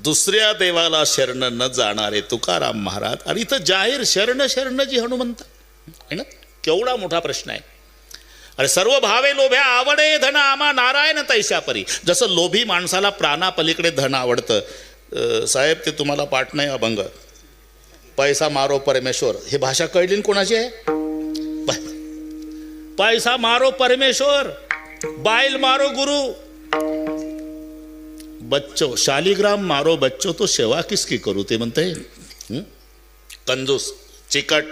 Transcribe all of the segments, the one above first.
दुसऱ्या देवाला शरण न जाणारे तुकाराम महाराज. आणि इथं जाहीर शरण शरण जी हनुमंत आहे ना, केवढा मोठा प्रश्न आहे. अरे सर्व भावे लोभ्या आवडे धन आमा नारायण तैशा परी. जसं लोभी माणसाला प्राणापलीकडे धन आवडतं. साहेब ते तुम्हाला पाठ नाही अभंग. पैसा मारो परमेश्वर, हे भाषा कळली कोणाची आहे? पैसा मारो परमेश्वर, बाइल मारो गुरु, बच्चो शालिग्राम मारो बच्चो तो सेवा किसकी करू. ते म्हणते कंजूस, चिकट,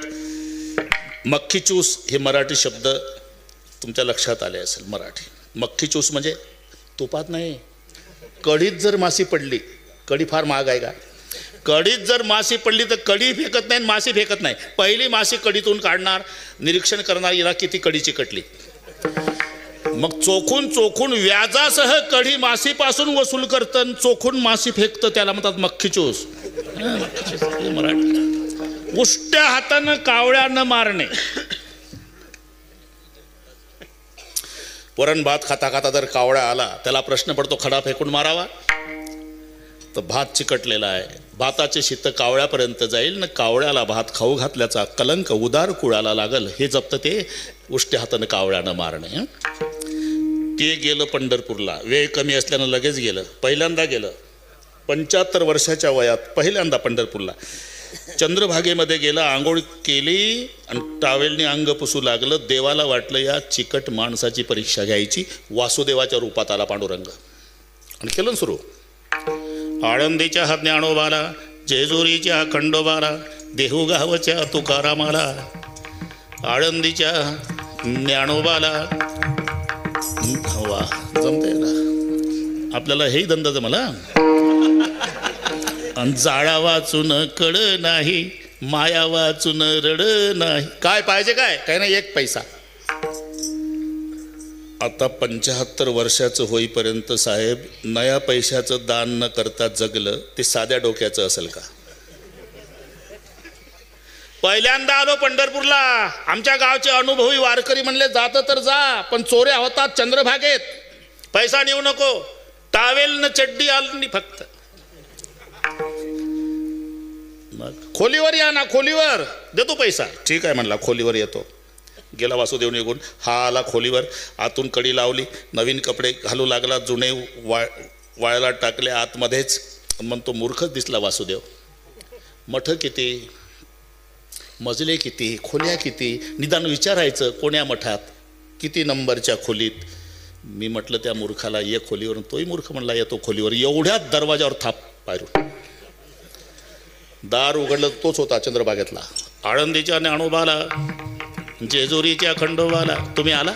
मक्खीचूस हे मराठी शब्द तुमच्या लक्षात आले असेल. मराठी मक्खीचूस म्हणजे तुपात नाही, कढीत जर माशी पडली, कढी फार महाग आहे का, कढीत जर माशी पडली तर कढी फेकत नाही, माशी फेकत नाही. पहिली माशी कढीतून काढणार, निरीक्षण करणार, याला किती कढी चिकटली, मग चोखून चोखून व्याजासह कढी माशीपासून वसूल करतं, चोखून माशी फेकतं, त्याला म्हणतात मक्खीचूस. मराठी उष्ट्या हातानं कावळ्यानं मारणे. वरण भात खाता खाता जर कावळा आला, त्याला प्रश्न पडतो खडा फेकून मारावा, तर भात चिकटलेला आहे, भाताचे शीत कावळ्यापर्यंत जाईल ना, कावळ्याला भात खाऊ घातल्याचा कलंक उदार कुळाला लागल, हे जप्त ते उष्ट्या हातानं कावळ्यानं मारणे. ते गेलं पंढरपूरला, वेळ कमी असल्यानं लगेच गेलं. पहिल्यांदा गेलं 75 वर्षाच्या वयात, पहिल्यांदा पंढरपूरला. चंद्रभागेमध्ये गेला, आंघोळ केली आणि टावेलने अंग पुसू लागलं. देवाला वाटलं या चिकट माणसाची परीक्षा घ्यायची. वासुदेवाच्या रूपात आला पांडुरंग आणि केलं सुरू. आळंदीच्या हा ज्ञानोबाला, जेजुरीच्या खंडोबाला, देहुगावच्या तुकारामाला, आळंदीच्या ज्ञानोबाला. वा जमते ना आपल्याला, हेही धंदा जमला. जाळा वाचून कळ नाही, माया वाचून रड नाही. काय पाहिजे, काय काय नाही, एक पैसा. आता 75 वर्षाचं होईपर्यंत साहेब नया पैशाचं दान न करता जगलं, ते साध्या डोक्याचं असेल का? पहिल्यांदा आलो पंढरपूरला, आमच्या गावचे अनुभवी वारकरी म्हणले जातं तर जा, पण चोऱ्या होतात चंद्रभागेत, पैसा नेऊ नको. टावेल न चड्डी आली फक्त. मग खोलीवर या ना, खोलीवर देतो पैसा. ठीक आहे म्हणला, खोलीवर येतो. गेला वासुदेव निघून. हा आला खोलीवर, आतून कडी लावली, नवीन कपडे घालू लागला, जुने वाळायला टाकले आतमध्येच. मग तो मूर्खच दिसला वासुदेव. मठ किती, मजले किती, खोल्या किती, निदान विचारायचं कोण्या मठात, किती नंबरच्या खोलीत. मी म्हटलं त्या मूर्खाला ये खोलीवर, तोही मूर्ख म्हणला येतो खोलीवर. एवढ्याच दरवाजावर थाप पायरून दार उघडलं, तोच होता चंद्रभागेतला. आळंदीच्या ज्ञानोबाला, जेजुरीच्या खंडोबाला. तुम्ही आला,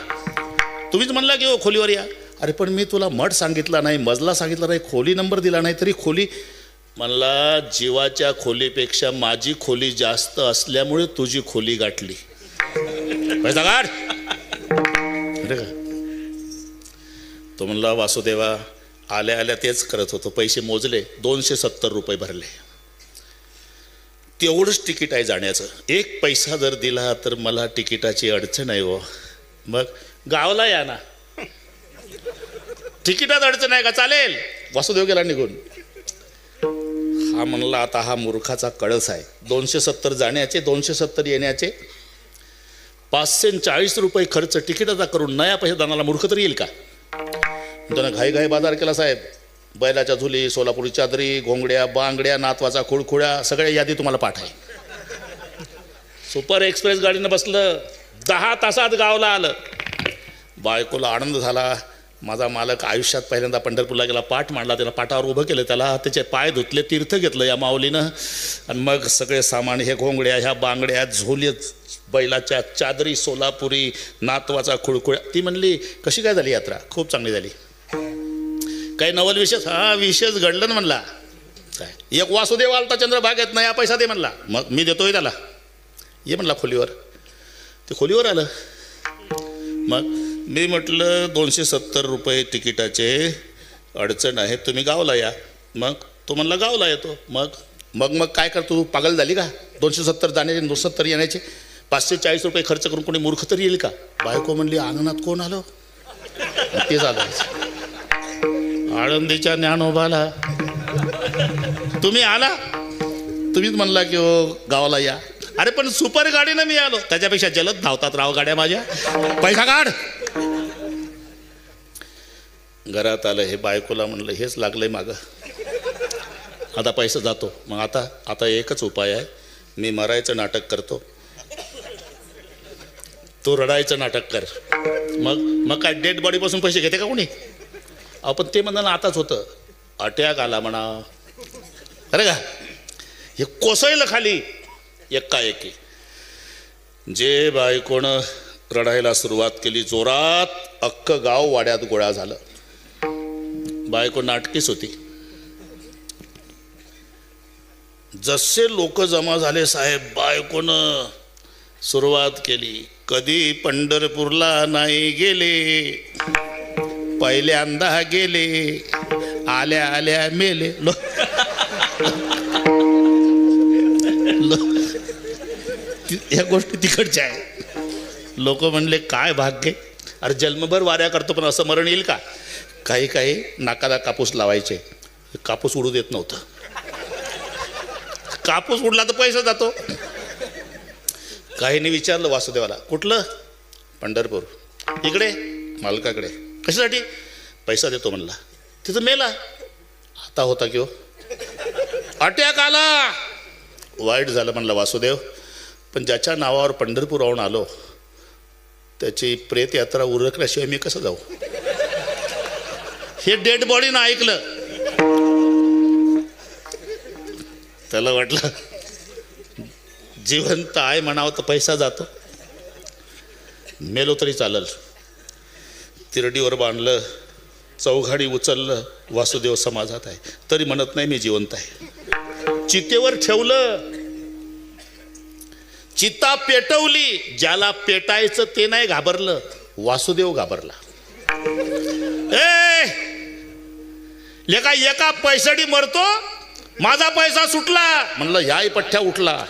तुम्हीच म्हणला की हो खोलीवर या. अरे पण मी तुला मठ सांगितला नाही, मजला सांगितला नाही, खोली नंबर दिला नाही, तरी खोली म्हणला. जीवाच्या खोलीपेक्षा माझी खोली जास्त असल्यामुळे तुझी खोली गाठली. पैसा गाठ. अरे का तो म्हणला वासुदेवा, आल्या आल्या तेच करत होतो. पैसे मोजले, 270 रुपये भरले. तेवढंच तिकीट आहे जाण्याचं. एक पैसा जर दिला तर मला तिकिटाची अडचण आहे हो. मग गावला या ना, तिकिटात अडचण आहे का, चालेल. वासुदेव गेला निघून. हा म्हणला आता हा मूर्खाचा कळस आहे. 270 जाण्याचे, 270 येण्याचे, 540 रुपये खर्च तिकिटाचा करून नया पैसा दानाला मूर्ख तरी येईल का? त्यानं घाई बाजार केला साहेब. बैलाच्या झुली, सोलापुरी चादरी, घोंगड्या, बांगड्या, नातवाचा खुळखुळ्या, सगळ्या यादी तुम्हाला पाठ आहे. सुपर एक्सप्रेस गाडीनं बसलं, 10 तासात गावला आलं. बायकोला आनंद झाला. माझा मालक आयुष्यात पहिल्यांदा पंढरपूरला गेला, पाठ मांडला, त्याला पाठावर उभं केलं, त्याला त्याचे पाय धुतले, तीर्थ घेतलं या माऊलीनं. आणि मग सगळे सामान, हे घोंगड्या, ह्या बांगड्या, झोली, बैलाच्या चादरी, सोलापुरी, नातवाचा खुळखुळ्या. ती म्हणली कशी काय झाली यात्रा? खूप चांगली झाली. काही नवल विशेष? हा विशेष घडलं ना म्हणला. काय एक वासुदेव आलता चंद्रभागेत, नया पैसा दे म्हणला. मग मी देतोय त्याला, ये म्हणला खोलीवर. ते खोलीवर आलं. मग मी म्हटलं 270 रुपये तिकिटाचे अडचण आहे, तुम्ही गावला या. मग तो म्हणला गावला येतो. मग मग मग काय कर, तू पागल झाली का? 270 जाण्याचे, 270 येण्याचे, 540 रुपये खर्च करून कोणी मूर्ख तरी येईल का? बायको म्हणली अंगणात कोण आलं? ते झालं. आळंदीच्या ज्ञानोबाला, तुम्ही आला, तुम्हीच म्हणला की हो गावाला या. अरे पण सुपर गाडीनं मी आलो. त्याच्यापेक्षा जलद धावतात राव गाड्या माझ्या. पैसा काढ. घरात आलं, हे बायकोला म्हणलं हेच लागलंय मागं, आता पैसा जातो. मग आता एकच उपाय आहे, मी मरायचं नाटक करतो, तू रडायचं नाटक कर. मग काय डेड बॉडीपासून पैसे घेते का कोणी? आपण ते म्हणा आताच होतं, अटॅक आला म्हणा. अरे का हे कोसळलं खाली एकाएकी. जे बायकोनं रडायला सुरुवात केली जोरात, अख्खं गाव वाड्यात गोळा झालं. बायको नाटकीच होती. जसे लोक जमा झाले साहेब, बायकोनं सुरुवात केली, कधी पंढरपूरला नाही गेले, पहिल्यांदा गेले, आल्या आल्या मेले. या गोष्टी तिकडच्या आहे. लोक म्हणले काय भाग्य, अरे जन्मभर वाऱ्या करतो पण असं मरण येईल का? काही नाकाला कापूस लावायचे, कापूस उडू देत नव्हतं. कापूस उडला तर पैसा जातो. काहींनी विचारलं वासुदेवाला, कुठलं? पंढरपूर. इकडे मालकाकडे. कशासाठी? पैसा देतो म्हणला. तिथं मेला. आता होता की हो, अटॅक आला. वाईट झालं म्हणलं वासुदेव, पण ज्याच्या नावावर पंढरपूरहून आलो त्याची प्रेत यात्रा उरकल्याशिवाय मी कसं जाऊ? हे डेड बॉडीनं ऐकलं. त्याला वाटलं जिवंत आहे म्हणावं तर पैसा जातो, मेलो तरी चालल. तिरडीवर बांधलं, चौघाडी उचललं, वासुदेव समाजात आहे तरी म्हणत नाही मी जिवंत आहे. चितेवर ठेवलं, चिता पेटवली, ज्याला पेटायचं ते नाही घाबरलं, वासुदेव घाबरला. लेका एका पैशाडी मरतो, माझा पैसा सुटला म्हणलं, ह्याही पठ्ठ्या उठला.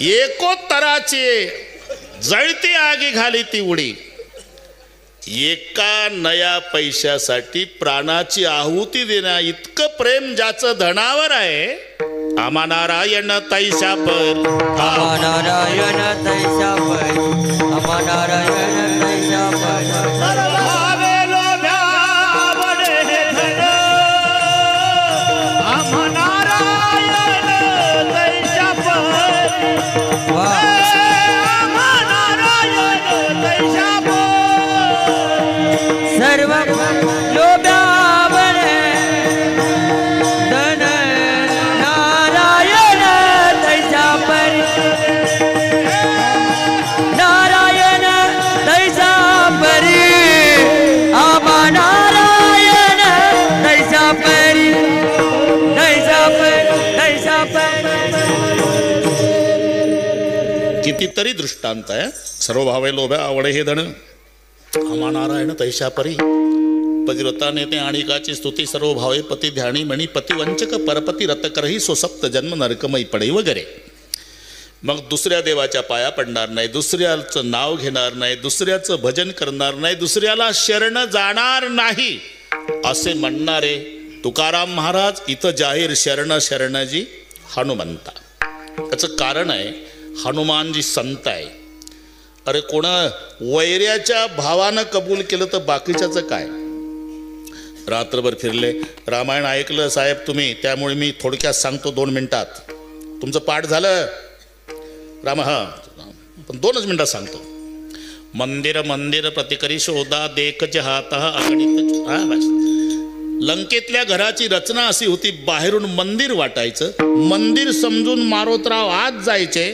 एकोत्तराची जळती आगी घाली ती उडी. एका नया पैशासाठी प्राणाची आहुती देण्या इतकं प्रेम ज्याचं धनावर आहे, आमा नारायण तैसा पर, आमा नारायण तैसा पर, आमा नारायण तैसा पर. सर्व लोभावने धन नारायण तैसा परी, नारायण तैसा परी, आमा नारायण तैसा परी, तैसा परी, तैसा परी. कितीतरी दृष्टांत आहे. सर्व भावे लोभ्या आवडे हे धन, आमा नारायण तैशा परी. पतिव्रता नेते आणिकाची स्तुती, सर्व भावे पती ध्यानी म्हणी, पतिवंचक परपती रत करही, सो सप्त जन्म नरकमयी पडे वगैरे. मग दुसऱ्या देवाच्या पाया पडणार नाही, दुसऱ्याचं नाव घेणार नाही, दुसऱ्याचं भजन करणार नाही, दुसऱ्याला शरण जाणार नाही असे म्हणणारे तुकाराम महाराज इथं जाहीर शरण शरणजी हनुमंता. त्याचं कारण आहे, हनुमानजी संत आहे. अरे कोणा वैऱ्याच्या भावानं कबूल केलं तर बाकीच्याचं काय? रात्रभर फिरले, रामायण ऐकलं साहेब तुम्ही, त्यामुळे मी थोडक्यात सांगतो 2 मिनिटात. तुमचं पाठ झालं राम? हा, पण 2च मिनिटात सांगतो. मंदिर मंदिर प्रतिकरी शोधा, देख हात अगणित. हा बस. लंकेतल्या घराची रचना अशी होती, बाहेरून मंदिर वाटायचं, मंदिर समजून मारोतराव आत जायचे,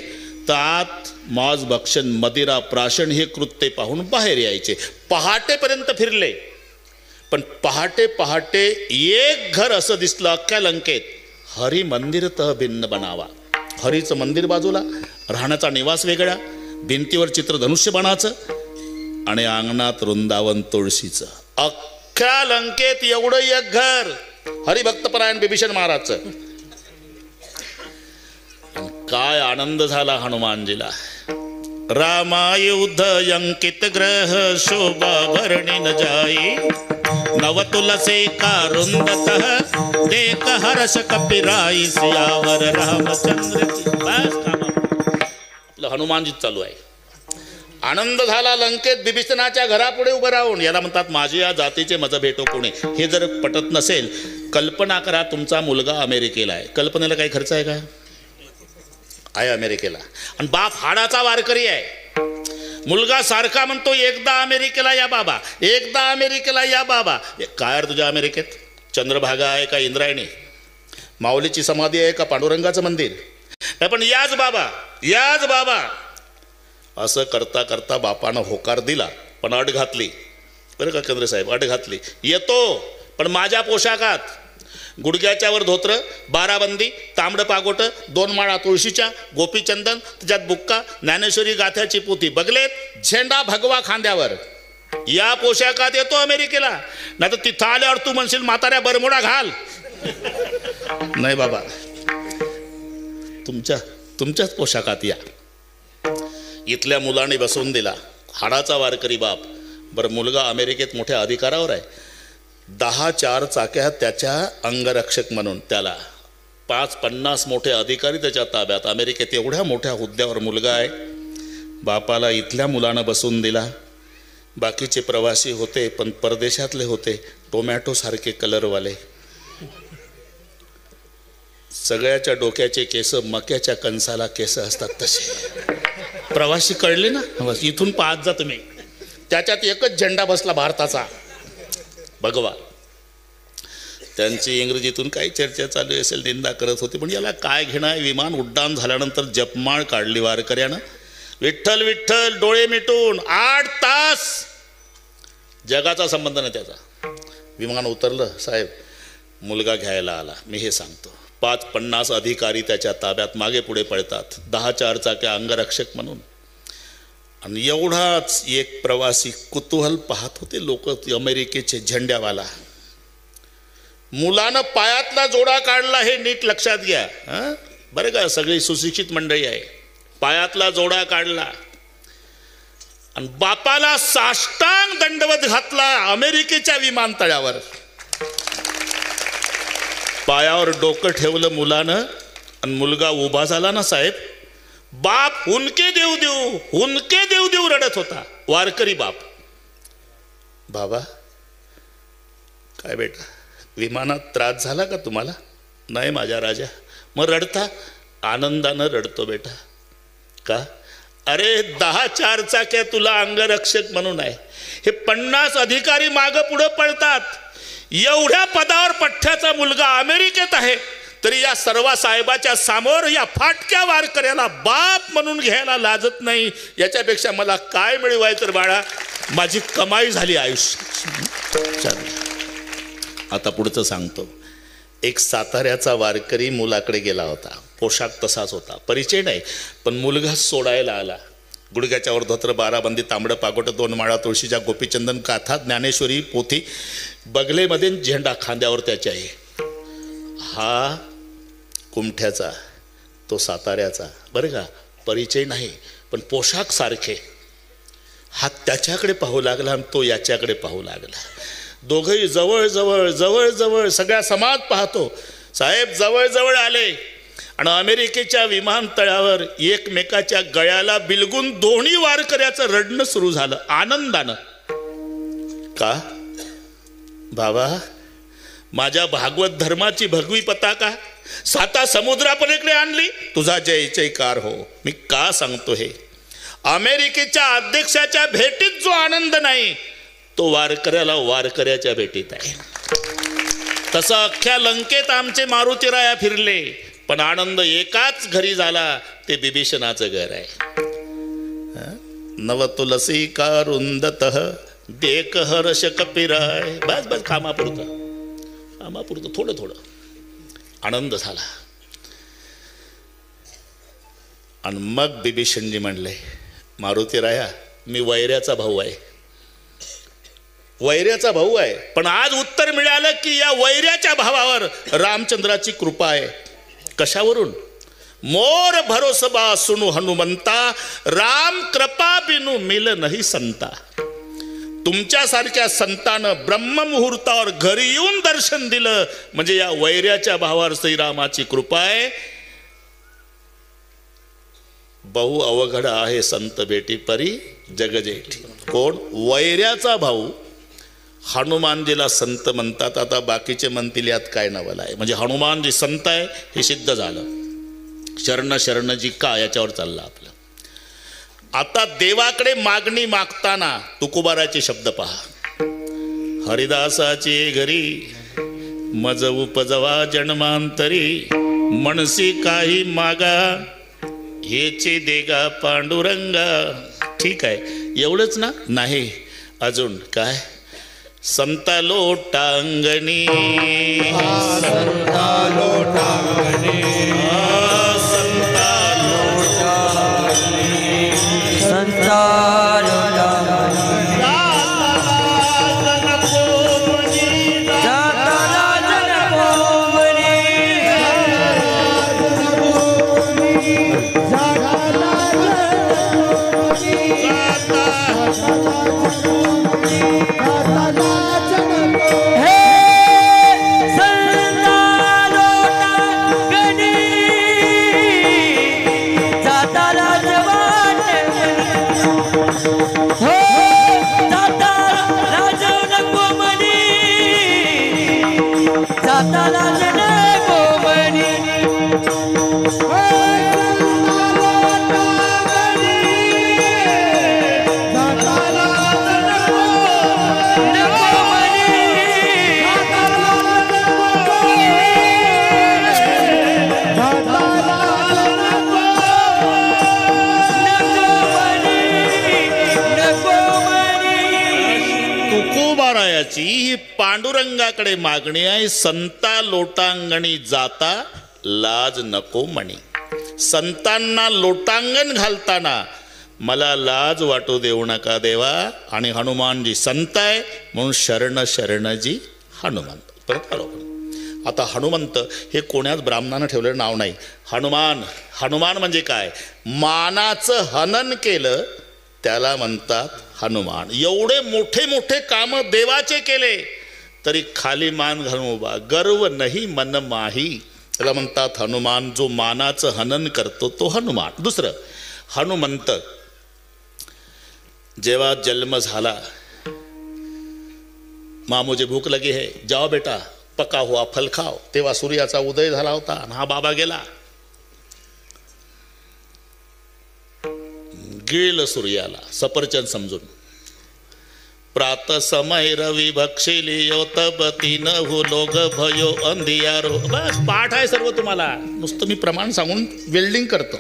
तर आत मौज भक्षण मदिरा प्राशन हे कृत्य पाहून बाहेर यायचे. पहाटेपर्यंत फिरले, पण पहाटे पहाटे एक घर असं दिसलं अख्ख्या लंकेत, हरी मंदिर तह भिन्न बनावा. हरीचं मंदिर बाजूला, राहण्याचा निवास वेगळा, भिंतीवर चित्र धनुष्यबाणाचं आणि अंगणात वृंदावन तुळशीचं. अख्ख्या लंकेत एवढं एक घर हरिभक्तपरायण बिभीषण महाराजचं. काय आनंद झाला हनुमानजीला. रामायुध अंकित ग्रह शोभा भरणी न जाई नव तुलसी कारुंदतः देख हर्ष कपिराई सियावर रामचंद्र की. बस काम आपलं हनुमानजी चालू आहे. आनंद झाला लंकेत बिभीषणाच्या घरापुढे उभं राहून. याला म्हणतात माझी या जातीचे मज भेटो कोणी. हे जर पटत नसेल, कल्पना करा तुमचा मुलगा अमेरिकेला आहे. कल्पनेला काही खर्च आहे का? आहे अमेरिकेला. आणि बाप हाडाचा वारकरी आहे. मुलगा सारखा म्हणतो एकदा अमेरिकेला या बाबा, एकदा अमेरिकेला या बाबा. काय रे तुझ्या अमेरिकेत? चंद्रभागा आहे का इंद्रायणी? माऊलीची समाधी आहे का पांडुरंगाचं मंदिर? नाही पण याच बाबा, याच बाबा. असं करता करता बापानं होकार दिला, पण अट घातली. बरं का केंद्रे साहेब, अट घातली. येतो पण माझ्या पोशाखात. गुडघ्याच्या वर धोत्र, बाराबंदी, तांबडं पागोट, 2 माळा तुळशीच्या, गोपीचंदन, त्याच्यात बुक्का, ज्ञानेश्वरी गाथ्याची पोथी, बगलेत झेंडा भगवा खांद्यावर. या पोशाखात येतो अमेरिकेला. नाही तर तिथं आल्यावर तू म्हणशील म्हाताऱ्या बरमुडा घाल. नाही बाबा, तुमच्याच पोशाखात या. इथल्या मुलाने बसवून दिला. हाडाचा वारकरी बाप. बरं, मुलगा अमेरिकेत मोठ्या अधिकारावर आहे. 10 4 चाक्या त्याच्या अंगरक्षक म्हणून. त्याला 5-50 मोठे अधिकारी त्याच्या ताब्यात. अमेरिकेत एवढ्या मोठ्या हुद्द्यावर मुलगा आहे. बापाला इथल्या मुलानं बसवून दिला. बाकीचे प्रवासी होते पण परदेशातले होते, टोमॅटोसारखे कलरवाले. सगळ्याच्या डोक्याचे केस मक्याच्या कणसाला केस असतात तसे. प्रवासी कळले ना, बस इथून पाहत जा तुम्ही. त्याच्यात एकच झेंडा बसला भारताचा, भगवा. त्यांची इंग्रजीतून काही चर्चा चालू असेल, निंदा करत होती. पण याला काय घेणं आहे? विमान उड्डाण झाल्यानंतर जपमाळ काढली वारकऱ्यानं. विठ्ठल विठ्ठल डोळे मिटून 8 तास. जगाचा संबंध नाही त्याचा. विमान उतरलं साहेब, मुलगा घ्यायला आला. मी हे सांगतो, 5-50 अधिकारी त्याच्या ताब्यात मागे पुढे पळतात. 10 4 चाक्या अंगरक्षक म्हणून. आणि एवढाच एक प्रवासी कुतूहल पाहत होते लोक, अमेरिकेचे झेंड्यावाला. मुलानं पायातला जोडा काढला, हे नीट लक्षात घ्या बरं का. सगळी सुशिक्षित मंडळी आहे. पायातला जोडा काढला आणि बापाला साष्टांग दंडवत घातला अमेरिकेच्या विमानतळावर. पायावर डोकं ठेवलं मुलानं आणि मुलगा उभा झाला ना साहेब. बाप हुनके देऊ देऊ, हुनके देऊ देऊ रडत होता. वारकरी बाप. बाबा काय बेटा, विमानात त्रास झाला का तुम्हाला? नाही माझ्या राजा. मग रडता? आनंदानं रडतो बेटा. का? अरे 10 4 चाक्या तुला अंगरक्षक म्हणून आहे. हे 50 अधिकारी मागं पुढं पळतात. एवढ्या पदावर पठ्ठ्याचा मुलगा अमेरिकेत आहे, तरी या सर्व साहेबाच्या समोर या फाटक्या वारकऱ्याला बाप म्हणून घ्यायला लाजत नाही. याच्यापेक्षा मला काय मिळवायचं बाळा? माझी कमाई झाली आयुष्य. आता पुढचं सांगतो. एक साताऱ्याचा वारकरी मुलाकडे गेला होता. पोशाख तसाच होता, परिचय नाही, पण मुलगा सोडायला आला. गुडघ्याच्यावर धोत्र, बाराबंदी, तांबडं पागोट, 2 माळा तुळशीच्या, गोपीचंदन गाथा, ज्ञानेश्वरी पोथी, बगलेमध्ये झेंडा खांद्यावर त्याच्या आहे. हा कुमठ्याचा, तो साताऱ्याचा. बरं का, परिचय नाही पण पोशाख सारखे. हा त्याच्याकडे पाहू लागला आणि तो याच्याकडे पाहू लागला. दोघंही जवळ जवळ जवळ जवळ, सगळा समाज पाहतो. साहेब जवळ जवळ आले आणि अमेरिकेच्या विमानतळावर एकमेकाच्या गळ्याला बिलगून दोन्ही वारकऱ्याचं रडणं सुरू झालं आनंदानं. का? बाबा, माझ्या भागवत धर्माची भगवी पताका 7 समुद्रापलीकडे आणली. तुझा जय जयकार हो. मी का सांगतो हे? अमेरिकेच्या अध्यक्षाच्या भेटीत जो आनंद नाही, तो वारकऱ्याला वारकऱ्याच्या भेटीत आहे. तसं अख्ख्या लंकेत आमचे मारुतीराया फिरले, पण आनंद एकाच घरी झाला, ते बिभीषणाचं घर आहे. नव तुलसी कारुंदतः देख हर्ष कपिराय. बस बस, कामापुरतं थोडं थोडं आनंद झाला. आणि मग बिभीषणजी म्हणले, मारुतीराया मी वैऱ्याचा भाऊ आहे, वैऱ्याचा भाऊ आहे. पण आज उत्तर मिळालं की या वैऱ्याच्या भावावर रामचंद्राची कृपा आहे. कशावरून? मोर भरोसबा सुनु हनुमंता, राम कृपा बिनु मिल नाही संता. तुमच्यासारख्या संतानं ब्रह्ममुहूर्तावर घरी येऊन दर्शन दिलं म्हणजे या वैऱ्याच्या भावावर श्रीरामाची कृपा आहे. बहु अवघड आहे संत भेटी परी जगजेठी. कोण? वैऱ्याचा भाऊ हनुमानजीला संत म्हणतात. आता बाकीचे म्हणतील यात काय नवल आहे. म्हणजे हनुमानजी संत आहे हे सिद्ध झालं. शरण शरणजी का याच्यावर चाललं आपलं. आता देवाकडे मागणी मागताना तुकोबाराचे शब्द पहा. हरिदासाची घरी मज उपजवा जन्मांतरी, मनसी काही मागा हेचे देगा पांडुरंगा. ठीक आहे एवढंच ना? नाही, अजून काय? संता लोटांगणी, संता लोटांगणी, संता लोटांगणी, संता ही पांडुरंगाकडे मागणी आहे. संता लोटांगणी जाता लाज नको म्हणी. संतांना लोटांगण घालताना मला लाज वाटू देऊ नका देवा. आणि हनुमानजी संत आहे म्हणून शरण शरणजी हनुमंत. परत आलो. आता हनुमंत हे कोण्याच ब्राह्मणानं ठेवलेलं नाव नाही. हनुमान म्हणजे काय? मानाचं हनन केलं त्याला म्हणतात हनुमान. एवढे मोठे मोठे काम देवाचे केले तरी खाली मान घालून उभा, गर्व नाही मन माही, त्याला म्हणतात हनुमान. जो मानाचं हनन करतो तो हनुमान. दुसरं हनुमंत जेव्हा जन्म झाला, माँ मुझे भूक लगी है, जाओ बेटा पका हुआ फल खाओ. तेव्हा सूर्याचा उदय झाला होता आणि हा बाबा गेला. गिळलं सूर्याला सफरचंद समजून. प्रात समय रवी भक्षिली योतबती न हो लोग भयो अंधियारो. बस पाठ आहे सर्व तुम्हाला. नुसतं मी प्रमाण सांगून वेल्डिंग करतो.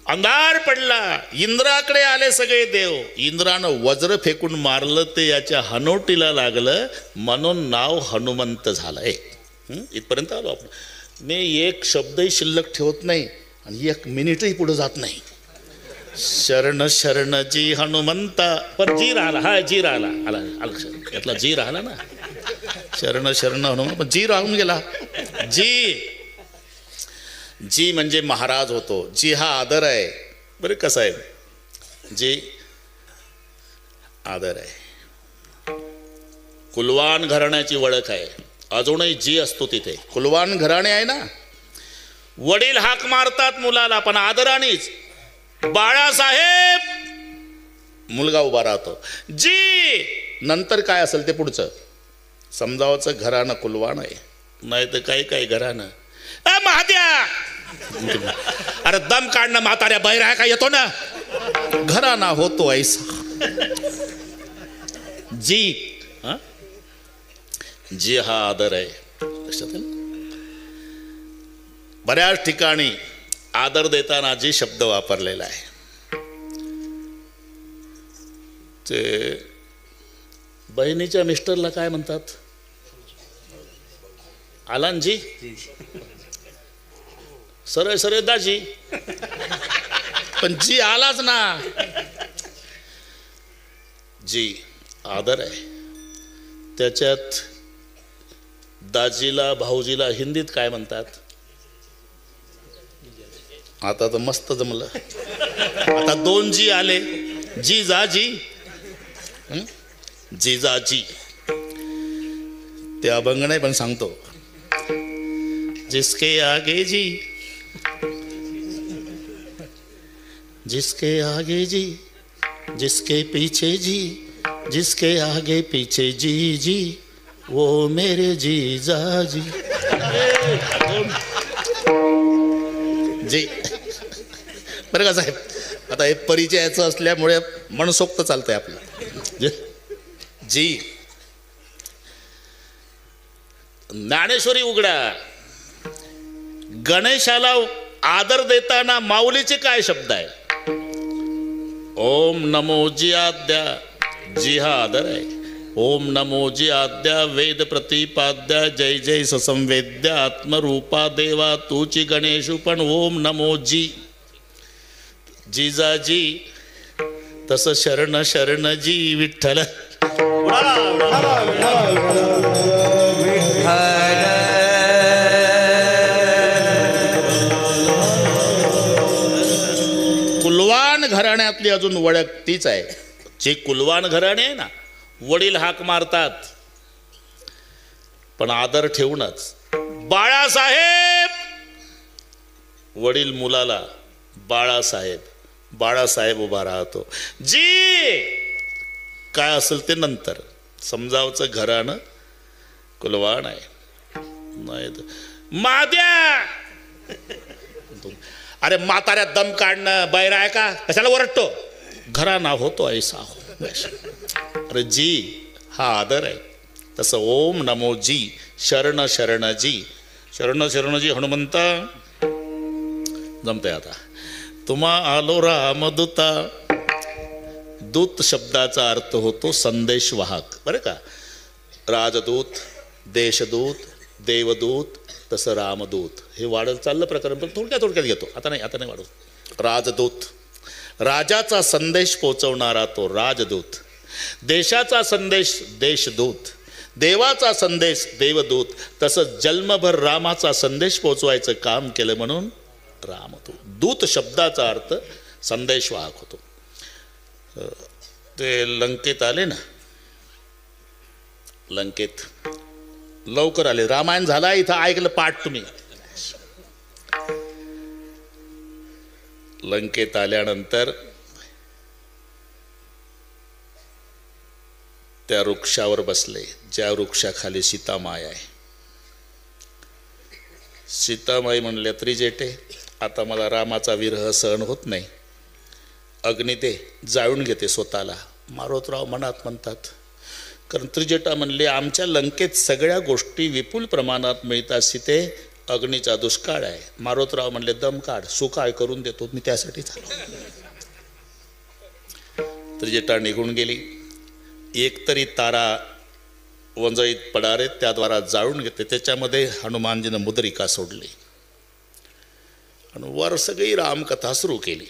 अंधार पडला. इंद्राकडे आले सगळे देव. इंद्रानं वज्र फेकून मारलं ते याच्या हनोटीला लागलं म्हणून नाव हनुमंत झालंय. इथपर्यंत आलो आपण. मी एक शब्दही शिल्लक ठेवत नाही आणि एक मिनिटही पुढे जात नाही. शरण शरणजी हनुमंता. पण जी राहिला. हा जी राहिला. आला यातला जी राहिला ना. शरण शरण हनुमंत पण जी राहून गेला. जी म्हणजे महाराज होतो. जी हा आदर आहे. बरं कसं आहे जी आदर आहे. कुलवान घराण्याची ओळख आहे. अजूनही जी असतो तिथे. कुलवान घराणे आहे ना. वडील हाक मारतात मुलाला पण आदरानेच. बाळासाहेब मुलगा उभा राहतो. जी नंतर काय असेल ते पुढचं समजावचं. घराणं कुलवान आहे. नाही तर काही घराणं महाद्या. अरे दम काढणं म्हाताऱ्या बाहेर आहे का येतो ना. घराणा होतो ऐसा. जी हा आदर आहे. लक्षात बऱ्याच ठिकाणी आदर देताना जी शब्द वापरलेला आहे ते बहिणीच्या मिस्टरला काय म्हणतात? आलानजी. सरळ सरळ दाजी. पण जी आलाच ना. जी आदर आहे. त्याच्यात दाजीला भाऊजीला हिंदीत काय म्हणतात? आता तर मस्त जमलं. आता 2 जी आले. जिजाजी, जिजाजी. ते अभंग नाही पण सांगतो. जिसके आगे जी, जिसके आगे जी, जिसके पीछे जी, जिसके आगे पीछे जी जी, वो मेरे जीजाजी. जी. बरं का साहेब, आता हे परिचयाचं असल्यामुळे मनसोक्त चालतंय आपलं. जी. ज्ञानेश्वरी उघडा. गणेशाला आदर देताना माऊलीचे काय शब्द आहे? ओम नमो जी आद्या. जी हा आदर आहे. ओम नमो जी आद्या वेद प्रतिपाद्या जय जय ससंवेद्या आत्मरूपा देवा तूची गणेशू पण ओम नमो जी. जिजाजी तसं शरण शरण जी विठ्ठल. कुलवान घराण्यातली अजून ओळख तीच आहे. जे कुलवान घराणे आहे ना, वडील हाक मारतात पण आदर ठेवूनच. बाळासाहेब, वडील मुलाला बाळासाहेब, बाळासाहेब उभा राहतो. जी काय असेल ते नंतर समजावचं. घराणं कुलवान आहे. नाही माद्या. अरे म्हाताऱ्या दम काढणं बैरा आहे का? कशाला ओरडतो? घराणा होतो ऐसा हो. अरे जी हा आदर आहे. तसं ओम नमो जी, शरण शरण जी. शरण शरण जी हनुमंता जमतंय. आता तुम्हा आलो रामदूता. दूत शब्दाचा अर्थ होतो संदेश वाहक. बरं का? राजदूत, देशदूत, देवदूत, तसं रामदूत. हे वाढत चाललं प्रकरण, पण थोडक्यात घेतो. आता नाही वाढवत. राजदूत, राजाचा संदेश पोचवणारा तो राजदूत. देशाचा संदेश देशदूत, देवाचा संदेश देवदूत. तसं जन्मभर रामाचा संदेश पोचवायचं काम केलं म्हणून रामदूत. दूत शब्दाचा अर्थ संदेशवाहक होतो. ते लंकेत आले ना, लंकेत लवकर आले. रामायण झाला इथं ऐकलं पाठ तुम्ही. लंकेत आल्यानंतर त्या वृक्षावर बसले, ज्या वृक्षाखाली सीतामाई आहे. सीतामाई म्हणल्या, त्रिजेटे आता मला रामाचा विरह सहन होत नाही. अग्नी दे, जाळून घेते स्वतःला. मारोतराव मनात म्हणतात, कारण त्रिजटा म्हणले आमच्या लंकेत सगळ्या गोष्टी विपुल प्रमाणात मिळतात सीते, अग्नीचा दुष्काळ आहे. मारोतराव म्हणले दम काढ, सुकाळ करून देतो मी, त्यासाठीच आलो. त्रिजटा निघून गेली. एकतरी तारा वंजळीत पडारे त्याद्वारा जाळून घेते. त्याच्यामध्ये हनुमानजीनं मुद्रिका सोडली आणि वर सगळी रामकथा सुरू केली.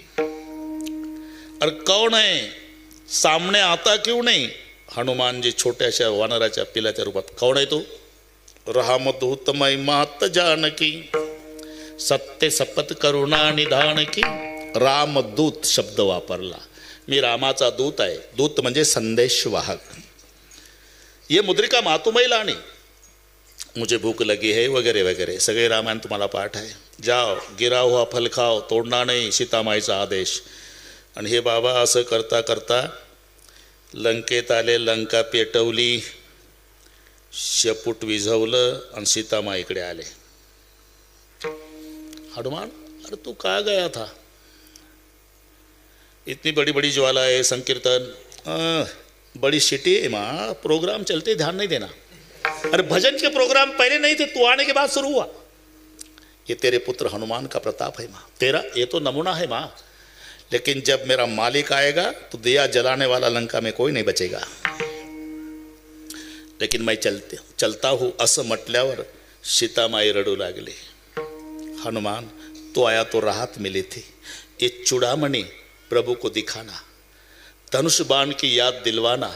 अरे कौन है सामने आता क्यों नहीं? हनुमानजी छोट्याशा वानराच्या पिलाच्या रूपात. कौन आहे तो? रामदूत मै मात जानकी, सत्य सपत करुणा निधान की. रामदूत शब्द वापरला. मी रामाचा दूत आहे. दूत म्हणजे संदेशवाहक. ये मुद्रिका मातुमई लाणी, मुझे भूक लगी है वगैरे वगैरे सगळे रामायण तुम्हाला पाठ आहे. जाओ गिरा हुआ फल खाओ, तोडणार नाही, सीतामाईचा आदेश. आणि हे बाबा असं करता करता लंकेत आले. लंका पेटवली, शेपूट विझवलं आणि सीतामाईकडे आले. हनुमान, अरे तू कहाँ गया था? इतनी बड़ी बड़ी ज्वाला है, संकीर्तन, बड़ी सिटी है माँ, प्रोग्राम चलते, ध्यान नहीं देना. अरे भजन के प्रोग्राम पहले नहीं थे, तू आने के बाद शुरू हुआ. ये तेरे पुत्र हनुमान का प्रताप है माँ, तेरा ये तो नमूना है माँ. लेकिन जब मेरा मालिक आएगा तो दिया जलाने वाला लंका में कोई नहीं बचेगा. लेकिन मैं चलता हूँ असं म्हटल्यावर सीतामाई रडू लागले. हनुमान तो आया तो राहत मिली थी, ये चूड़ामणि प्रभु को दिखाना, धनुष बाण की याद दिलवाना.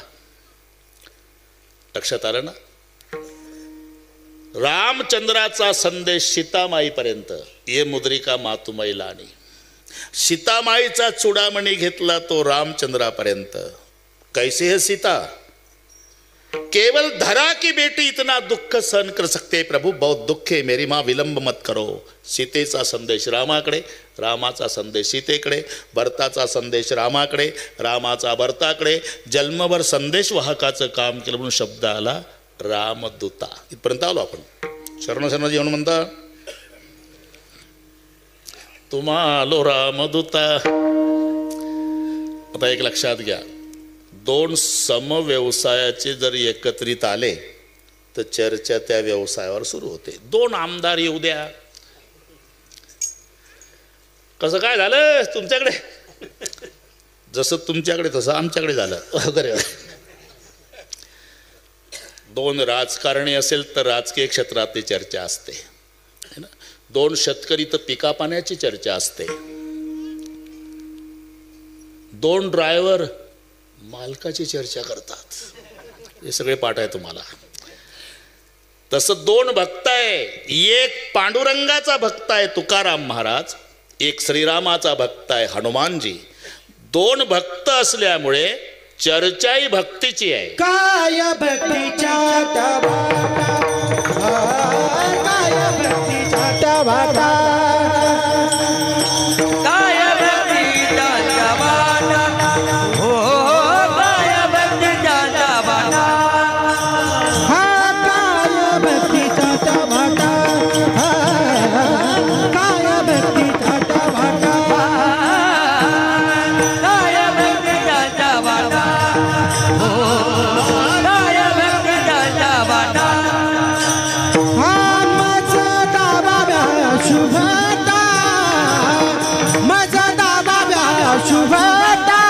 लक्षात आलं ना? रामचंद्राचा संदेश सीतामाईपर्यंत. ये मुद्रिका मातुमई लाणी. सीतामाईचा चुडामणी घेतला तो रामचंद्रापर्यंत. कैसे है सीता, केवल धरा की बेटी इतना दुःख सहन कर सकते प्रभू, बहुत दुःख है मेरी माँ, विलंब मत करो. सीतेचा संदेश रामाकडे, रामाचा संदेश सीतेकडे, भरताचा संदेश रामाकडे, रामाचा भरताकडे, जन्मभर संदेश वाहकाचं काम केलं म्हणून शब्द आला रामदूता. इथपर्यंत आलो आपण. शरणजी म्हणून म्हणता तुम्हा आलो रामदूता. आता एक लक्षात घ्या, दोन समव्यवसायाचे जर एकत्रित आले तर चर्चा त्या व्यवसायावर सुरू होते. दोन आमदार येऊ द्या. कसं काय झालं तुमच्याकडे, जसं तुमच्याकडे तसं आमच्याकडे झालं वगैरे. दोन राजकारणी असेल तर राजकीय क्षेत्रातली चर्चा असते है ना. दोन शेतकरी तर पिका पाण्याची चर्चा असते. दोन ड्रायव्हर मालकाची चर्चा करतात. हे सगळे पाठ आहे तुम्हाला. तसं दोन भक्त आहे, एक पांडुरंगाचा भक्त आहे तुकाराम महाराज, एक श्रीरामाचा भक्त आहे हनुमानजी. दोन भक्त असल्यामुळे चर्चाही भक्तीची आहे. काय भक्तीच्या टवाटा, काय भक्तीच्या टवाटा, काय भक्तीचा जवाना, हो काय भक्तीचा जवाना, हा काय भक्तीचा टवाटा, काय भक्तीचा टवाटा, काय भक्तीचा जवाना, हो काय भक्तीचा जवाना, हा माझा दाबाव्या शुभता, माझा दाबाव्या शुभता,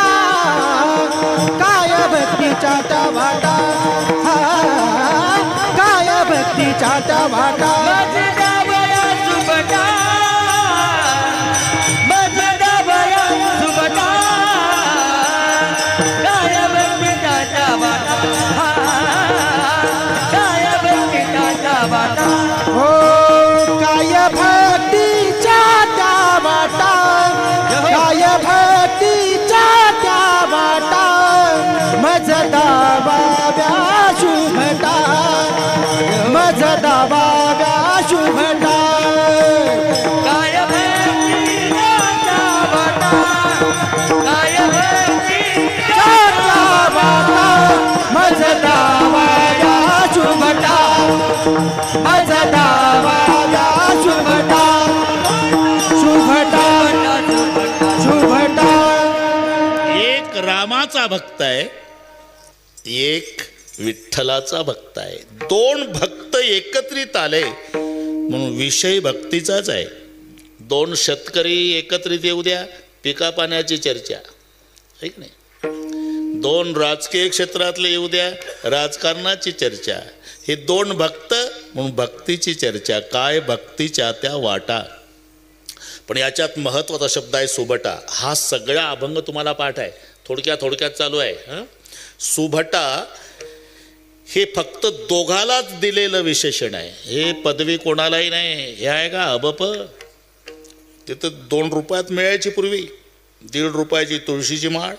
काय भक्तीचा टवाटा, काय भक्तीचा टवाटा, मजदा बया सुबटा, मजदा बया सुबटा, काय भक्तीचा जवाना, काय भक्तीचा जवाना, हो काय भक्तीचा टवाटा, काय भक्तीचा टवाटा, माझा दाबाव्या शुभटा, माझा दाबाव्या शुभटा, काय भक्तीचा जवाना, काय भक्तीचा टवाटा, माझा दाबाव्या शुभटा, माझा दाबाव्या शुभटा, शुभटा, शुभटा. एक रामाचा भक्त आहे, एक विठ्ठलाचा भक्त आहे. दोन भक्त एकत्रित आले म्हणून विषय भक्तीचाच आहे. दोन शेतकरी एकत्रित येऊ द्या, पिका पाण्याची चर्चा आहे की नाही. दोन राजकीय क्षेत्रातले येऊ द्या, राजकारणाची चर्चा. हे दोन भक्त म्हणून भक्तीची चर्चा. काय भक्तीच्या त्या वाटा. पण याच्यात महत्त्वाचा शब्द आहे सुभटा. हा सगळा अभंग तुम्हाला पाठ आहे, थोडक्यात चालू आहे. सुभटा हे फक्त दोघालाच दिलेलं विशेषण आहे. हे पदवी कोणालाही नाही. हे आहे का अबप. तिथं 2 रुपयात मिळायची पूर्वी, 1.5 रुपयाची तुळशीची माळ,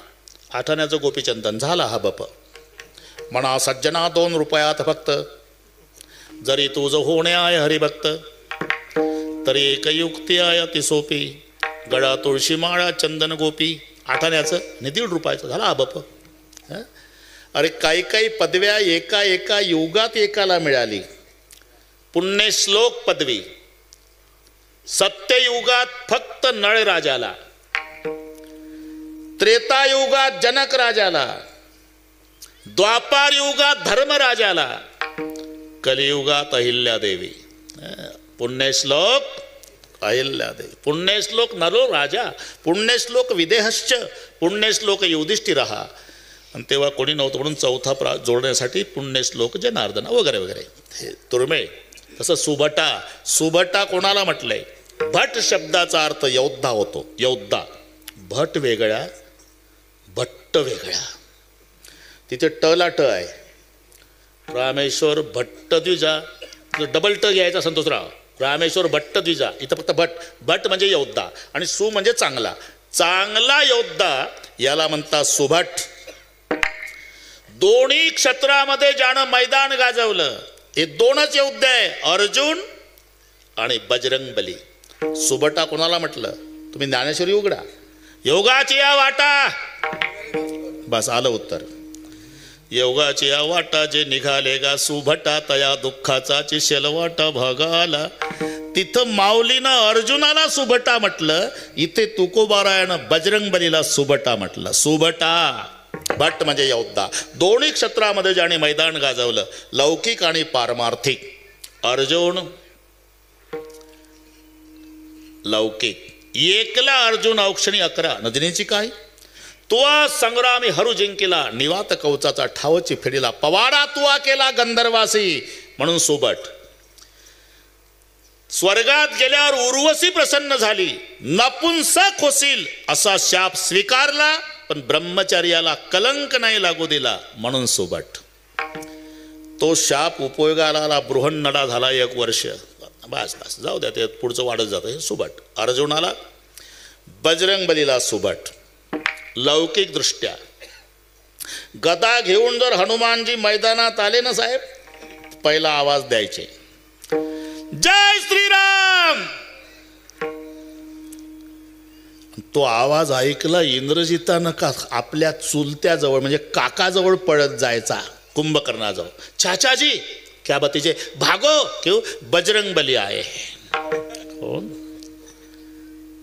8 आण्याचं गोपीचंदन, झाला हा बप. म्हणा सज्जना 2 रुपयात फक्त, जरी तुझं होणे आहे हरिभक्त, तरी एक युक्ती आहे अति सोपी, गळा तुळशी माळा चंदन गोपी, 8 आण्याचं आणि 1.5 रुपयाचं, झाला हा बप. अरे काही पदव्या एका युगात एकाला मिळाली. पुण्यश्लोक पदवी सत्ययुगात फक्त नळ राजाला, त्रेतायुगात जनक राजाला, द्वापार युगात धर्मराजाला, कलियुगात अहिल्यादेवी. पुण्यश्लोक अहिल्यादेवी, पुण्यश्लोक नरो राजा, पुण्यश्लोक विदेहश्च, पुण्यश्लोक युधिष्ठिरः. आणि तेव्हा कोणी नव्हतं म्हणून चौथा जोडण्यासाठी पुण्यश्लोक जनार्दन वगैरे वगैरे. हे दुर्मिळ. तसं सुभटा. सुभटा कोणाला म्हटलंय. भट शब्दाचा अर्थ योद्धा होतो. योद्धा. भट वेगळ्या, भट्ट वेगळ्या. तिथे टला ट आहे. रामेश्वर भट्ट द्विजा. डबल ट घ्यायचा संतोषराव, रामेश्वर भट्ट द्विजा, इथं फक्त भट. भट म्हणजे योद्धा आणि सु म्हणजे चांगला. चांगला योद्धा याला म्हणतात सुभट. दोन्ही क्षेत्रामध्ये ज्यानं मैदान गाजवलं हे दोनच योद्धे आहे, अर्जुन आणि बजरंग बली. सुभटा कोणाला म्हटलं? तुम्ही ज्ञानेश्वरी उघडा. योगाची या वाटा, बस आलं उत्तर. योगाची या वाटा जे निघाले गा सुभटा, तया दुःखाचा शेलवाटा भागाला. तिथं माऊलीनं अर्जुनाला सुभटा म्हटलं, इथे तुकोबारायानं बजरंग बलीला सुभटा म्हटलं. सुभटा भट म्हणजे योद्धा. दोन्ही क्षेत्रामध्ये ज्याने मैदान गाजवलं, लौकिक आणि पारमार्थिक. अर्जुन लौकिक, एकला अर्जुन औक्षणी 11 नदिनीची काय. तुआ संग्रामी हरू जिंकिला, निवात कवचाचा ठावची फेडीला. पवाडा तुआ केला गंधर्वासी, म्हणून सुभट. स्वर्गात गेल्यावर उर्वशी प्रसन्न झाली, नपुंसक होशील असा शाप स्वीकारला, पण ब्रह्मचर्याला कलंक नाही लागू दिला, म्हणून सुभट. तो शाप उपयोगाला आला, बृहन्नडा झाला 1 वर्ष. बस बस जाऊ द्या, ते पुढचं वाढत जातं. हे सुभट. अर्जुनाला, बजरंग बलीला सुभट. लौकिक दृष्ट्या गदा घेऊन जर हनुमानजी मैदानात आले ना साहेब, पहिला आवाज द्यायचे, जय श्रीराम. तो आवाज ऐकला इंद्रजितानं का आपल्या चुलत्याजवळ म्हणजे काकाजवळ पळत जायचा, कुंभकर्णाजवळ. चाचाजी क्या बतीजे, भागो क्यों बजरंग बली आए. हो,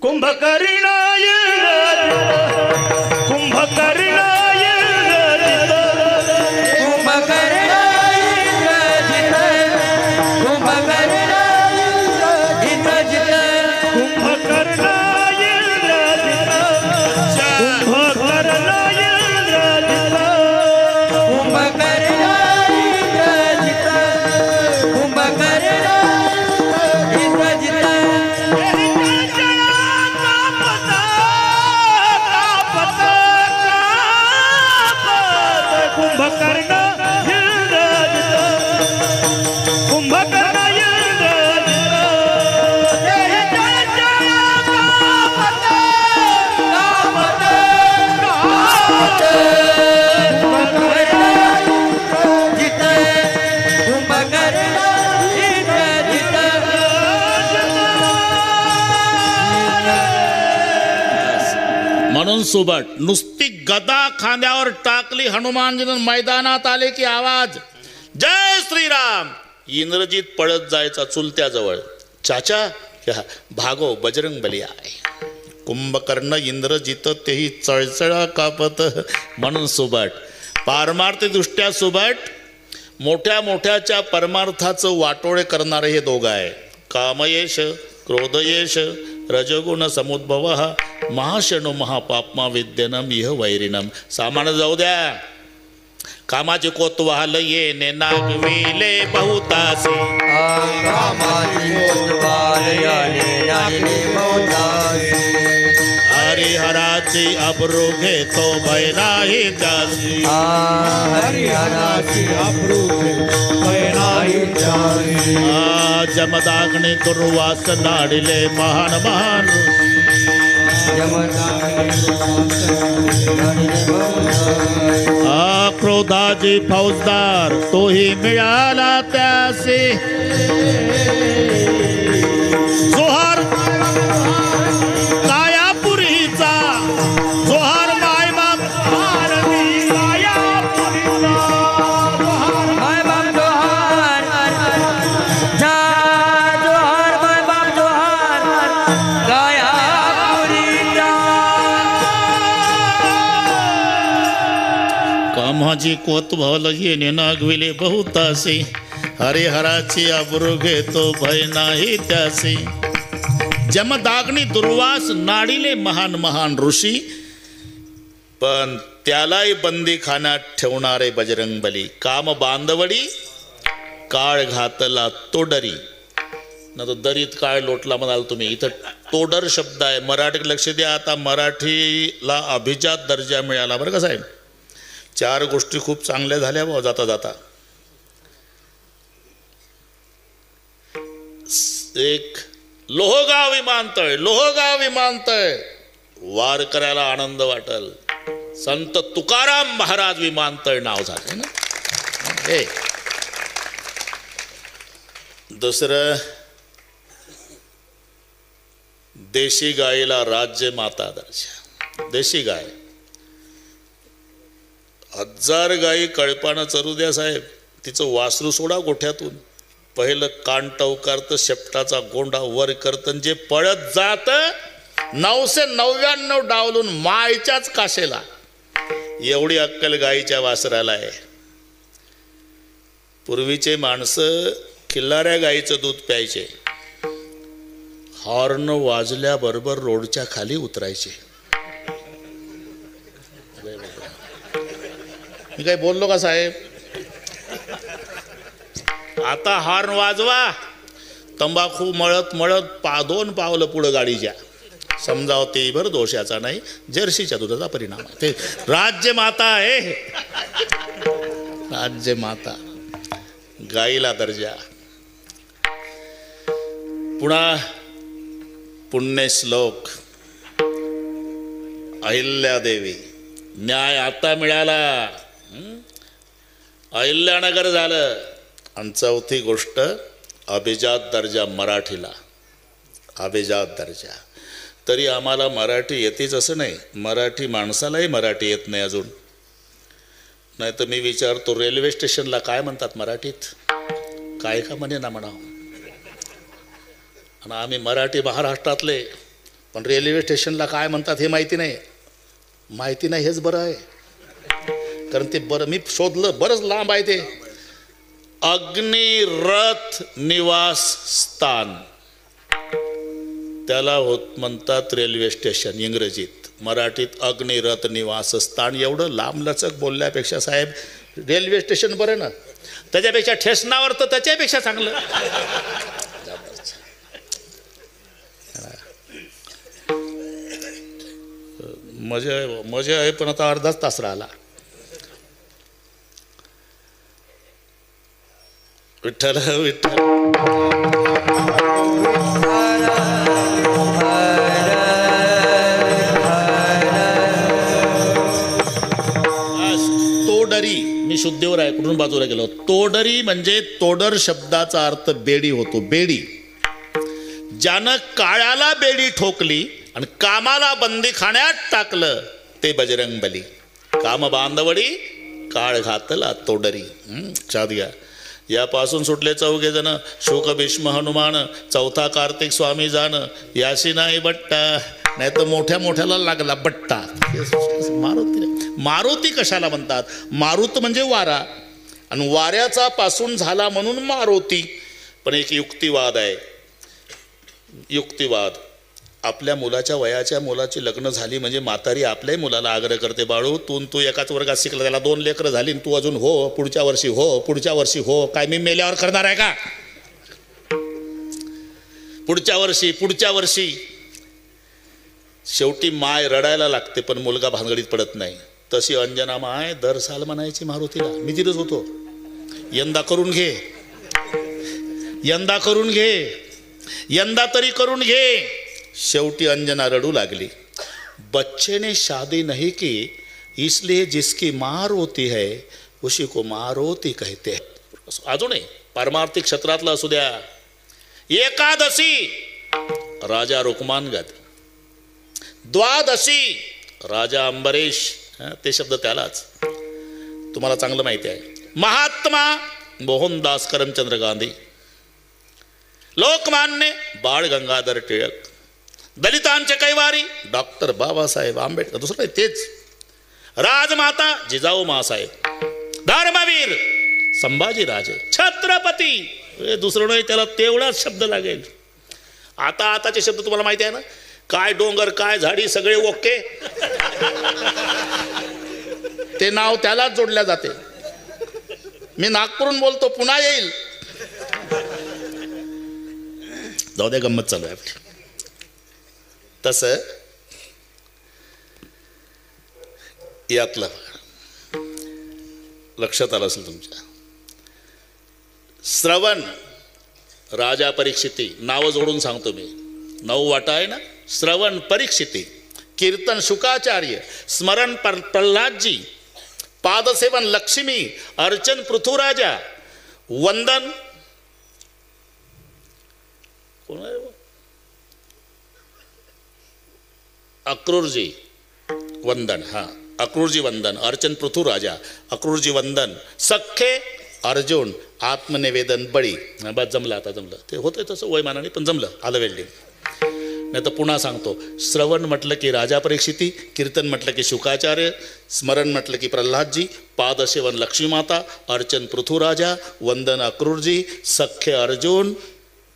कुंभकर्णाय कुंभकर्णाय कुंभकर्णाय कुंभकर्णाय कुंभकर्णाय म्हणून सुभट. नुसती गदा खांद्यावर टाकली, हनुमानजीनं मैदानात आले की आवाज जय श्रीराम. इंद्रजित पळत जायचा चुलत्याजवळ, चाचा क्या भागो बजरंग बली आहे. कुंभकर्ण इंद्रजित तेही चळचळा कापत, म्हणून सुभट. पारमार्थिक दृष्ट्या सुभट. मोठ्या मोठ्याच्या परमार्थाचं वाटोळे करणारे हे दोघं आहे. कामयेश क्रोधयेश रजगुण समुद्भव महाशनो महापापमा विद्यनम इह वैरिणम. सामान जाऊ द्या, कामाचे कोतवाल येणे नागविले बहुतासी. हरिहराची अब्रू घेतो भय नाही त्यासी. हरिहराची अब्रू भय नाही त्यासी. जमदाग्नी दुर्वास नाडिले महान महान. क्रोधाची फौजदार तोही मिळाला त्यासी. जोहार कायापुरीचा, जोहार मायबाप भारती कायापुरीचा. मायबाप जोहार, जोहार मायबाप जोहार कायापुरीचा. कामाची कोतवाल येणे नागविले बहुतासी. हरिहराची अब्रू घेतो भय नाही त्यासी. जमदाग्नी दुर्वास नाडिले महान महान ऋषी, पण त्यालाही बंदी खाण्यात ठेवणारे बजरंग बली. काम बांधवडी काळ घातला तोडरी. ना तो दरीत काळ लोटला म्हणाल तुम्ही. इथं तोडर शब्द आहे. मराठीत लक्ष द्या. आता मराठीला अभिजात दर्जा मिळाला बरं का साहेब. 4 गोष्टी खूप चांगल्या झाल्या बा जाता जाता. एक लोहगाव विमानतळ वारकऱ्याला आनंद वाटल. संत तुकाराम महाराज विमानतळ नाव झालं ना. हे दुसरं, देशी गायीला राज्य माता दर्जा. देशी गाय 1000 गायी कळपानं चरू द्या साहेब, तिचं वासरू सोडा गोठ्यातून, पहिलं कान टवकारतं, शेपटाचा गोंडा वर करतं, जे पळत जात 999 डावलून मायच्याच काशेला. एवढी अक्कल गायीच्या वासराला आहे. पूर्वीचे माणसं खिल्लाऱ्या गायीचं दूध प्यायचे, हॉर्न वाजल्याबरोबर रोडच्या खाली उतरायचे. मी काही बोललो का साहेब? आता हॉर्न वाजवा, तंबाखू मळत मळत 2 पावलं पुढं गाडीच्या. समजावते भर दोषाचा नाही, जर्सीच्या दुधाचा परिणाम आहे. ते राज्य माता आहे, राज्य माता. गाईला दर्जा. पुन्हा पुण्यश्लोक अहिल्यादेवी. न्याय आता मिळाला, अहिल्यानगर झालं. आणि चौथी गोष्ट, अभिजात दर्जा मराठीला. अभिजात दर्जा. तरी आम्हाला मराठी येतेच असं नाही, मराठी माणसालाही मराठी येत नाही अजून. नाही तर मी विचारतो, रेल्वे स्टेशनला काय म्हणतात मराठीत? काय का म्हणे ना म्हणावं. आणि आम्ही मराठी महाराष्ट्रातले, पण रेल्वे स्टेशनला काय म्हणतात हे माहिती नाही हेच बरं आहे. कारण ते बरं मी शोधलं, बरंच लांब आहे ते. अग्निरथ निवास स्थान, त्याला म्हणतात रेल्वे स्टेशन इंग्रजीत. मराठीत अग्निरथ निवास स्थान. एवढं लांब लचक बोलल्यापेक्षा साहेब रेल्वे स्टेशन बरं ना. त्याच्यापेक्षा ठेसनावर तर त्याच्यापेक्षा चांगलं. मजा आहे पण आता अर्धाच तास राहिला. विठ्ठल विठ्ठल. तोडरी, मी शुद्धीवर आहे, कुठून बाजूला गेलो. तोडरी म्हणजे तोडर शब्दाचा अर्थ बेडी होतो. बेडी. ज्यानं काळाला बेडी ठोकली आणि कामाला बंदीखान्यात टाकलं ते बजरंगबली. काम बांधवडी काळ घातला तोडरी. लक्षात घ्या. यापासून सुटले 4 जण, शोक भीष्म हनुमान, चौथा कार्तिक स्वामी जाण, याशी नाही बट्टा. नाही तर मोठ्याला लागला बट्टा. मारुती कशाला म्हणतात? मारुत म्हणजे वारा, आणि वाऱ्याचा पासून झाला म्हणून मारुती. पण एक युक्तिवाद आहे. युक्तिवाद. आपल्या मुलाच्या वयाच्या मुलाची लग्न झाली म्हणजे म्हातारी आपल्याही मुलाला आग्रह करते, बाळू तू एकाच वर्गात शिकला, त्याला 2 लेकरं झाली, तू अजून हो, पुढच्या वर्षी हो. काय मी मेल्यावर करणार आहे का? पुढच्या वर्षी. शेवटी माय रडायला लागते पण मुलगा भानगडीत पडत नाही. तशी अंजना माय दर साल म्हणायची मारुतीला. मी तिथंच होतो. यंदा तरी करून घे. शेवटी अंजना रडू लागली. बच्चे ने शादी नहीं की इसलिए जिसकी मार होती है उसी को मारोती कहते हैं. अजूनही पारमार्थिक क्षेत्रातलं असू द्या. एकादशी राजा रुक्मांगद, द्वादशी राजा अंबरीश, ते शब्द त्यालाच. तुम्हाला चांगलं माहिती आहे. महात्मा मोहनदास करमचंद्र गांधी, लोकमान्य बाळ गंगाधर टिळक, दलितांचे कैवारी डॉक्टर बाबासाहेब आंबेडकर. दुसरं नाही तेच. राजमाता जिजाऊ मासाहेब, धर्मवीर संभाजीराजे, छत्रपती. दुसरं नाही, त्याला तेवढाच शब्द लागेल. आताचे शब्द तुम्हाला माहिती आहे ना. काय डोंगर, काय झाडी, सगळे ओके. ते नाव त्यालाच जोडल्या जाते. मी नागपूरून बोलतो, पुन्हा येईल. जाऊ द्या, गंमत चालू आहे आपली. तसं यातलं लक्षात आलं असेल तुमच्या. श्रवण राजा परीक्षिती, नावं जोडून सांगतो मी. 9 वाटा आहे ना. श्रवण परीक्षिती, कीर्तन शुकाचार्य, स्मरण प्रल्हादजी, पादसेवन लक्ष्मी, अर्चन पृथुराजा, वंदन कोण आहे अक्रूरजी वंदन. हा, अक्रूरजी वंदन, अर्चन पृथुराजा, अक्रूरजी वंदन, सख्खे अर्जुन, आत्मनिवेदन बळी. बस जमलं, आता जमलं. ते होतं तसं वयमानाने, पण जमलं, आलं वेल्डिंग. नाही तर पुन्हा सांगतो. श्रवण म्हटलं की राजा परीक्षिती, कीर्तन म्हटलं की शुकाचार्य, स्मरण म्हटलं की प्रल्हादजी, पादसेवन लक्ष्मीमाता, अर्चन पृथुराजा, वंदन अक्रूरजी, सख्खे अर्जुन,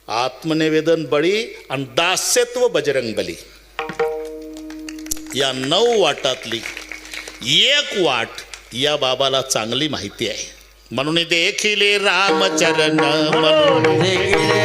आत्मनिवेदन बळी आणि दास्यत्व बजरंग बली. या 9 वाटातली एक वाट या बाबाला चांगली माहिती आहे. म्हणून देखिले रामचरण, म्हणून देखिले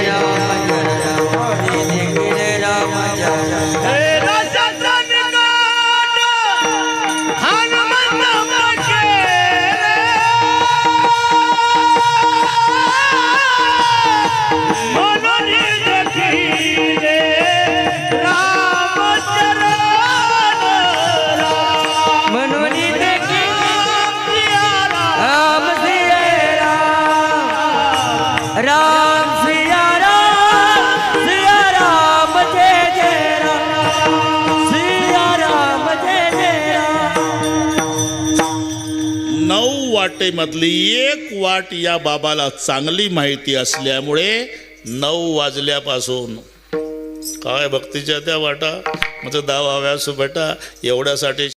वाटेमधली एक वाट या बाबाला चांगली माहिती असल्यामुळे 9 वाजल्यापासून काय भक्तीच्या त्या वाटा म्हणजे 10 व्यास बेटा एवढ्यासाठी